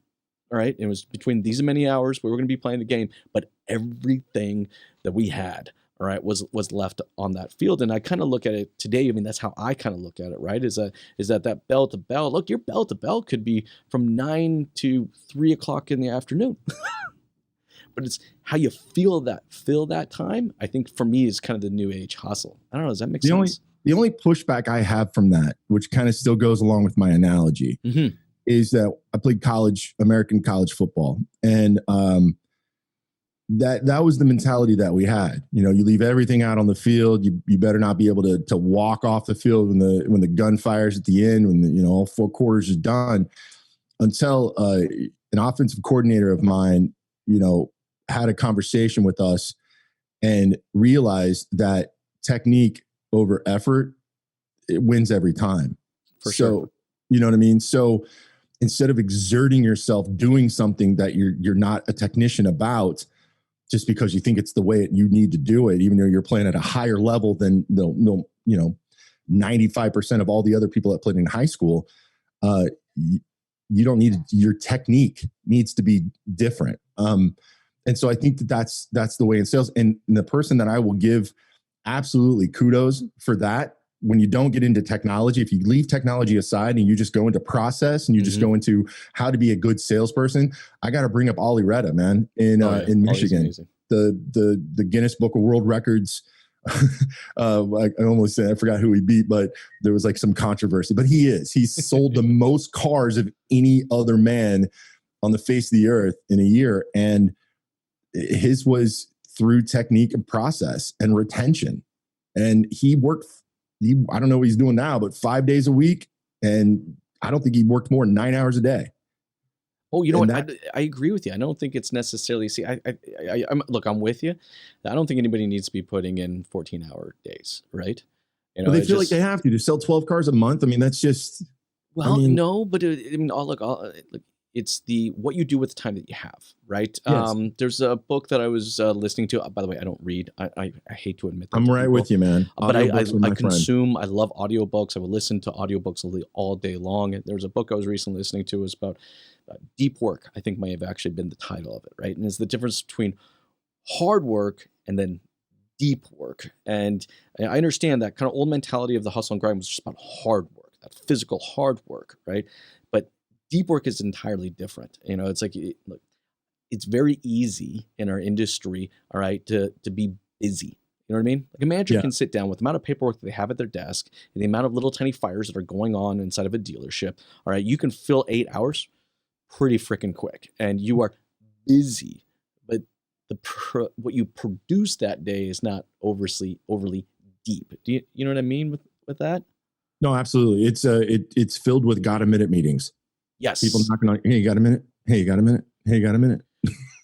All right. It was between these many hours we were going to be playing the game, but everything that we had, all right, was left on that field. And I kind of look at it today. I mean, that's how I kind of look at it, right? Is that bell to bell? Look, your bell to bell could be from 9 to 3 o'clock in the afternoon. But it's how you fill that time, I think, for me, is kind of the new age hustle. I don't know. Does that make sense? The only pushback I have from that, which kind of still goes along with my analogy, is that I played American college football. And that was the mentality that we had. You leave everything out on the field. You better not be able to walk off the field when the gun fires at the end, when all 4 quarters is done, until an offensive coordinator of mine, had a conversation with us and realized that technique over effort, it wins every time. For sure. You know what I mean? So instead of exerting yourself doing something that you're not a technician about, just because you think it's the way you need to do it, even though you're playing at a higher level than 95% of all the other people that played in high school, you don't need your technique needs to be different. And so I think that's the way in sales. And the person that I will give absolutely kudos for that, when you don't get into technology, if you leave technology aside and you just go into process and you just go into how to be a good salesperson, I got to bring up Ollie Retta, man, in Michigan, the Guinness Book of World Records. I almost said, I forgot who he beat, but there was like some controversy, but he's sold the most cars of any other man on the face of the earth in a year. And his was through technique and process and retention. And he worked, I don't know what he's doing now, but 5 days a week. And I don't think he worked more than 9 hours a day. Oh, you know what? I agree with you. I don't think it's necessarily, I'm with you. I don't think anybody needs to be putting in 14-hour days, right? But they feel like they have to sell 12 cars a month. I mean, that's just, no, but it's what you do with the time that you have, right? Yes. There's a book that I was listening to. By the way, I don't read. I hate to admit that. I'm right with you, man. But I consume. I love audiobooks. I will listen to audiobooks all day long. And there's a book I was recently listening to. It was about deep work. I think may have actually been the title of it, right? And it's the difference between hard work and then deep work. And I understand that kind of old mentality of the hustle and grind was just about hard work, that physical hard work, right? But deep work is entirely different. It's like, look, it's very easy in our industry, all right, to be busy. You know what I mean? Like a manager can sit down with the amount of paperwork that they have at their desk and the amount of little tiny fires that are going on inside of a dealership. All right, you can fill 8 hours pretty freaking quick, and you are busy. But what you produce that day is not overly deep. Do you know what I mean with that? No, absolutely. It's filled with got a minute meetings. Yes. People knocking on, hey, you got a minute? Hey, you got a minute? Hey, you got a minute?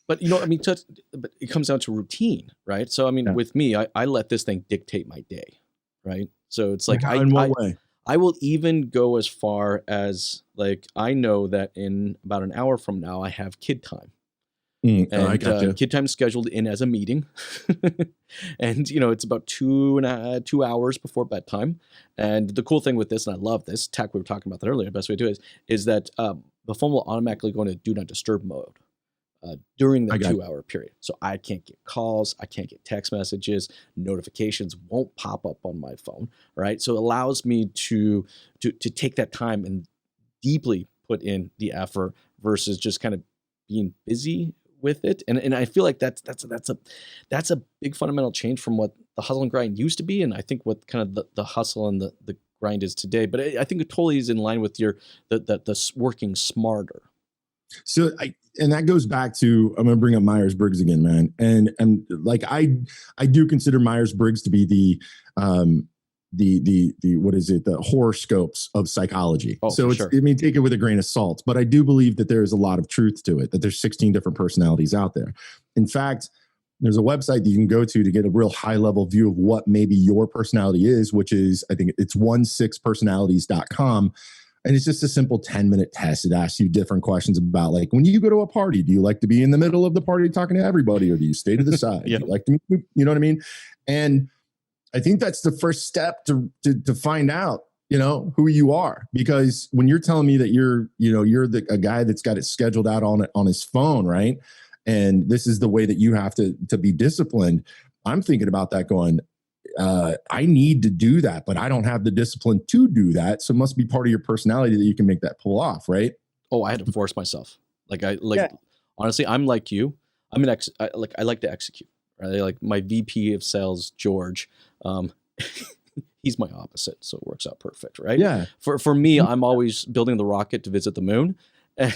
But, but it comes down to routine, right? So, with me, I let this thing dictate my day, right? So it's like, in what way? I will even go as far as, like, I know that in about an hour from now, I have kid time. And I got you. kid time is scheduled in as a meeting. And, it's about 2 hours before bedtime. And the cool thing with this, and I love this tech, we were talking about that earlier, the best way to do it is that the phone will automatically go into do not disturb mode during that 2 hour period. So I can't get calls, I can't get text messages, notifications won't pop up on my phone, right? So it allows me to take that time and deeply put in the effort versus just kind of being busy with it. And I feel like that's a big fundamental change from what the hustle and grind used to be. And I think what kind of the hustle and the grind is today, but I think it totally is in line with the working smarter. So and that goes back to, I'm going to bring up Myers-Briggs again, man. And like, I do consider Myers-Briggs to be the what is it? The horoscopes of psychology. Oh, so sure. Take it with a grain of salt, but I do believe that there is a lot of truth to it, that there's 16 different personalities out there. In fact, There's a website that you can go to get a real high level view of what maybe your personality is, which is, I think it's 16personalities.com. And it's just a simple 10-minute test. It asks you different questions about, like, when you go to a party, do you like to be in the middle of the party talking to everybody, or do you stay to the side? Yep. Do you like to, you know what I mean? And I think that's the first step to find out, who you are. Because when you're telling me that you're a guy that's got it scheduled out on his phone, right? And this is the way that you have to be disciplined. I'm thinking about that going, I need to do that, but I don't have the discipline to do that. So it must be part of your personality that you can make that pull off, right? Oh, I had to force myself. Honestly, I'm like you. I like to execute. Right? Like my VP of sales, George, he's my opposite, so it works out perfect, right? Yeah. For me, I'm always building the rocket to visit the moon. And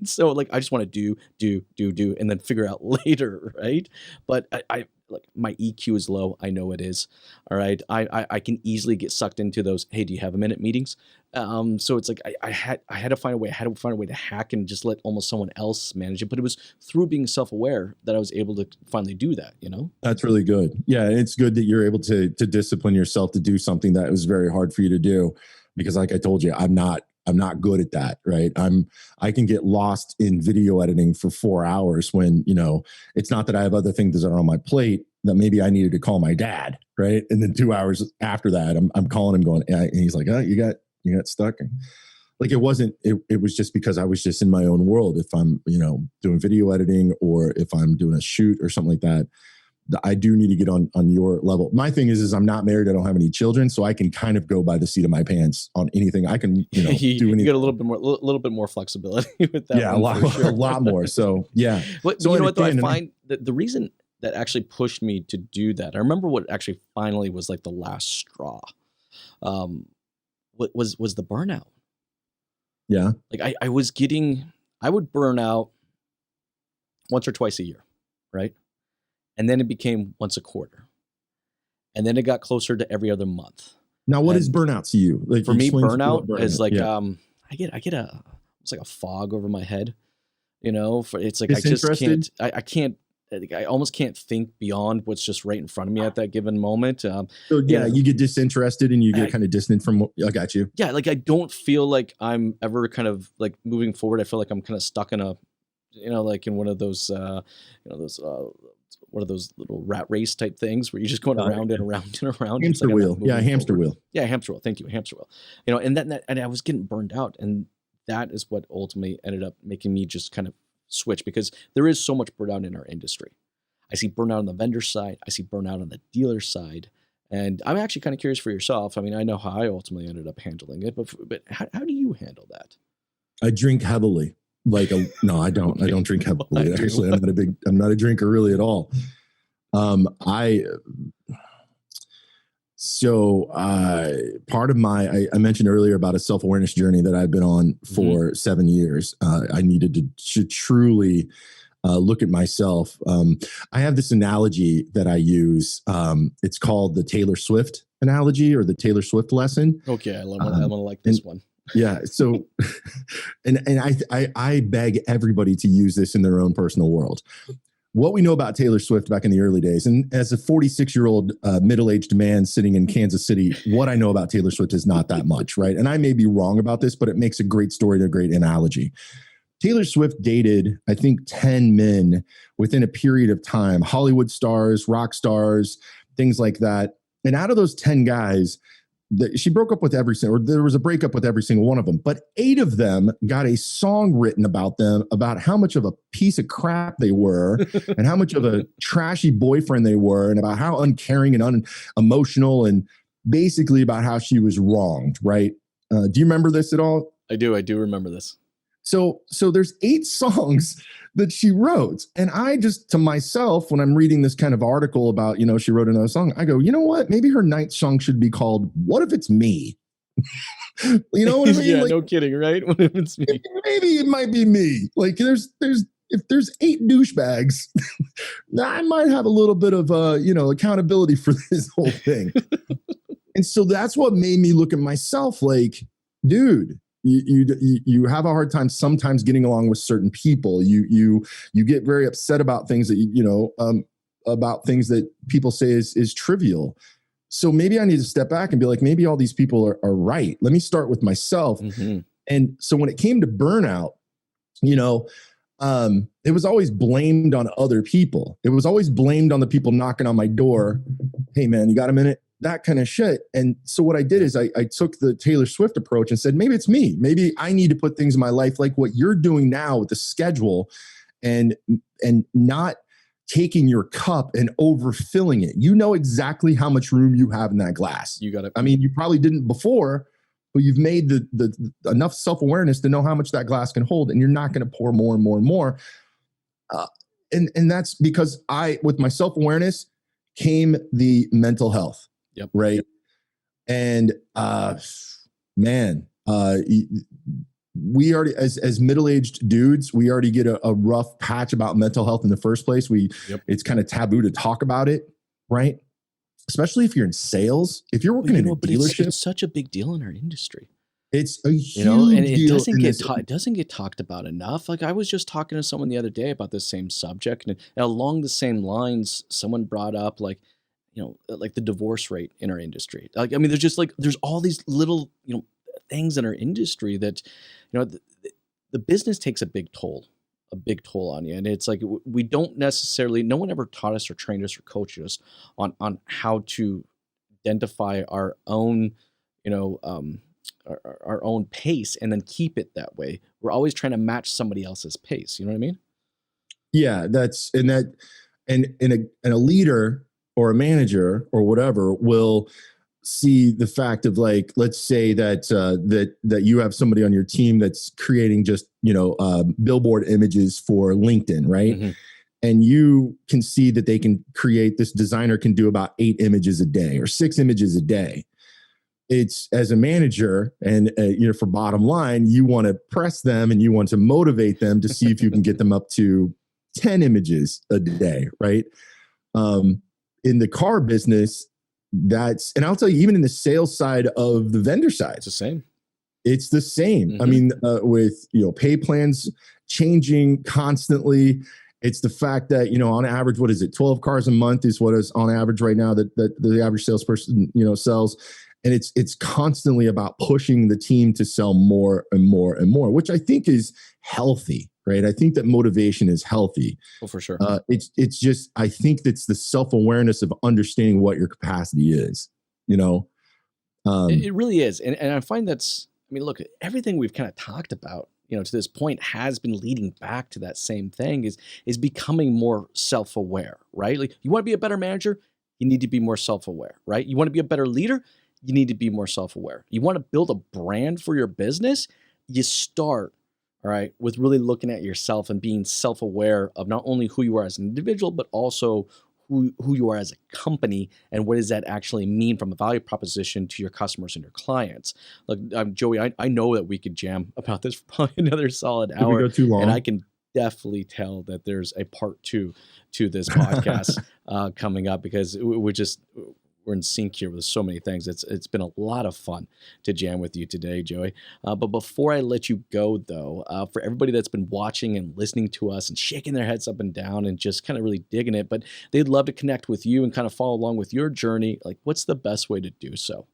so like I just want to do and then figure out later, right? But I like my EQ is low. I know it is. All right. I can easily get sucked into those, hey, do you have a minute meetings? So it's like I had to find a way. I had to find a way to hack and just let almost someone else manage it. But it was through being self-aware that I was able to finally do that, That's really good. Yeah, it's good that you're able to discipline yourself to do something that was very hard for you to do, because like I told you, I'm not good at that, right? I can get lost in video editing for 4 hours when, it's not that I have other things that are on my plate that maybe I needed to call my dad, right? And then 2 hours after that, I'm calling him going, and he's like, oh, you got stuck. Like it was just because I was just in my own world. If I'm, doing video editing, or if I'm doing a shoot or something like that, I do need to get on your level. My thing is I'm not married. I don't have any children, so I can kind of go by the seat of my pants on anything. I can, do anything. You get a little bit more flexibility with that. Yeah, a lot more. So yeah. So you know what though? I find that the reason that actually pushed me to do that, I remember what actually finally was like the last straw. What was the burnout? Yeah. Like I would burn out once or twice a year, right? And then it became once a quarter. And then it got closer to every other month. Now, what is burnout to you? Like for me, burnout is like, I get it's like a fog over my head, it's like, I almost can't think beyond what's just right in front of me at that given moment. So you get disinterested and you get kind of distant from, I got you. Yeah. Like I don't feel like I'm ever kind of like moving forward. I feel like I'm kind of stuck in a, like in one of those, one of those little rat race type things where you're just going around and around and around. Hamster wheel. Yeah, hamster wheel. Yeah, hamster wheel. Thank you, hamster wheel. And I was getting burned out, and that is what ultimately ended up making me just kind of switch, because there is so much burnout in our industry. I see burnout on the vendor side. I see burnout on the dealer side. And I'm actually kind of curious for yourself. I mean, I know how I ultimately ended up handling it, but how do you handle that? I drink heavily. No, I don't. I don't drink heavily. Actually, I'm not a drinker really at all. Part of I mentioned earlier about a self-awareness journey that I've been on for 7 years. I needed to truly look at myself. I have this analogy that I use. It's called the Taylor Swift analogy, or the Taylor Swift lesson. Okay, I'm gonna like this one. Yeah. So, and I beg everybody to use this in their own personal world. What we know about Taylor Swift back in the early days, and as a 46-year-old middle-aged man sitting in Kansas City, what I know about Taylor Swift is not that much, right? And I may be wrong about this, but it makes a great story and a great analogy. Taylor Swift dated, I think, 10 men within a period of time, Hollywood stars, rock stars, things like that. And out of those 10 guys, she broke up with there was a breakup with every single one of them, but 8 of them got a song written about them, about how much of a piece of crap they were and how much of a trashy boyfriend they were, and about how uncaring and unemotional, and basically about how she was wronged, right? Do you remember this at all? I do remember this. So there's 8 songs that she wrote. And I just, to myself, when I'm reading this kind of article about, she wrote another song, I go, you know what? Maybe her 9th song should be called "What If It's Me?" You know what I mean? Yeah, no kidding, right? What if it's me? Maybe it might be me. Like if there's 8 douchebags, I might have a little bit of accountability for this whole thing. And so that's what made me look at myself like, dude, you have a hard time sometimes getting along with certain people. You get very upset about things that about things that people say is trivial. So maybe I need to step back and be like, maybe all these people are right. Let me start with myself. Mm-hmm. And so when it came to burnout, it was always blamed on other people. It was always blamed on the people knocking on my door. Hey man, you got a minute? That kind of shit. And so what I did is I took the Taylor Swift approach and said, maybe it's me. Maybe I need to put things in my life like what you're doing now with the schedule and not taking your cup and overfilling it. You know exactly how much room you have in that glass. You got it. I mean, you probably didn't before, but you've made the enough self-awareness to know how much that glass can hold, and you're not going to pour more and more and more. And that's because with my self-awareness came the mental health. Yep. Right. And we already, as middle-aged dudes, we already get a rough patch about mental health in the first place. It's kind of taboo to talk about it, right? Especially if you're in sales. If you're working in a dealership, it's such a big deal in our industry. It's a huge and it deal. doesn't get talked about enough. Like I was just talking to someone the other day about this same subject, and along the same lines, someone brought up like the divorce rate in our industry. Like, I mean, there's all these little, things in our industry that, the business takes a big toll on you. And it's like, we don't necessarily, no one ever taught us or trained us or coached us on how to identify our own, our own pace and then keep it that way. We're always trying to match somebody else's pace. You know what I mean? Yeah, and a leader or a manager or whatever will see the fact of like, let's say that you have somebody on your team that's creating just, billboard images for LinkedIn, right? Mm-hmm. And you can see that this designer can do about 8 images a day or 6 images a day. It's as a manager and, for bottom line, you want to press them and you want to motivate them to see if you can get them up to 10 images a day, right? In the car business, and I'll tell you, even in the sales side of the vendor side, it's the same. It's the same. Mm-hmm. I mean, with, pay plans changing constantly. It's the fact that, on average, what is it? 12 cars a month is what is on average right now that the average salesperson, sells. And it's constantly about pushing the team to sell more and more and more, which I think is healthy, right? I think that motivation is healthy. Well, for sure. It's just, I think that's the self-awareness of understanding what your capacity is, It really is. And I find look, everything we've kind of talked about, to this point has been leading back to that same thing is becoming more self-aware, right? Like you want to be a better manager, you need to be more self-aware, right? You want to be a better leader, you need to be more self-aware. You want to build a brand for your business, you start, all right, with really looking at yourself and being self-aware of not only who you are as an individual, but also who you are as a company and what does that actually mean from a value proposition to your customers and your clients. Look, Joey, I know that we could jam about this for probably another solid hour. If we go too long. And I can definitely tell that there's a part 2 to this podcast coming up because we're in sync here with so many things. It's been a lot of fun to jam with you today, Joey. But before I let you go, though, for everybody that's been watching and listening to us and shaking their heads up and down and just kind of really digging it, but they'd love to connect with you and kind of follow along with your journey, like what's the best way to do so?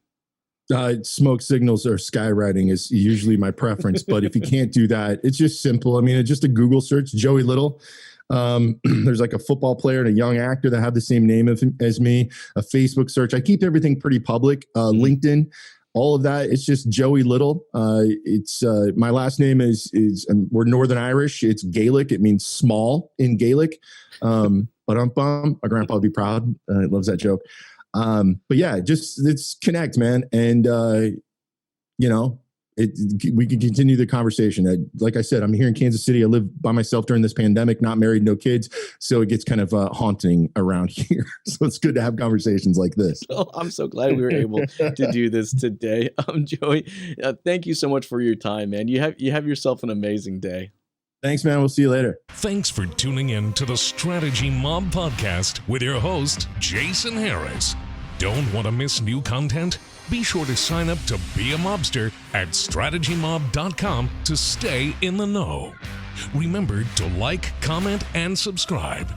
Smoke signals or skywriting is usually my preference, but if you can't do that, it's just simple. I mean, it's just a Google search, Joey Little. There's like a football player and a young actor that have the same name as me, a Facebook search. I keep everything pretty public. LinkedIn, all of that. It's just Joey Little. It's my last name is we're Northern Irish. It's Gaelic. It means small in Gaelic. But my grandpa would be proud. He loves that joke. But yeah, it's connect, man. And, we can continue the conversation. Like I said, I'm here in Kansas City. I live by myself during this pandemic, not married, no kids. So it gets kind of haunting around here. So it's good to have conversations like this. Well, I'm so glad we were able to do this today. Joey, thank you so much for your time, man. You have yourself an amazing day. Thanks, man. We'll see you later. Thanks for tuning in to the Strategy Mob podcast with your host, Jason Harris. Don't want to miss new content? Be sure to sign up to be a mobster at strategymob.com to stay in the know. Remember to like, comment, and subscribe.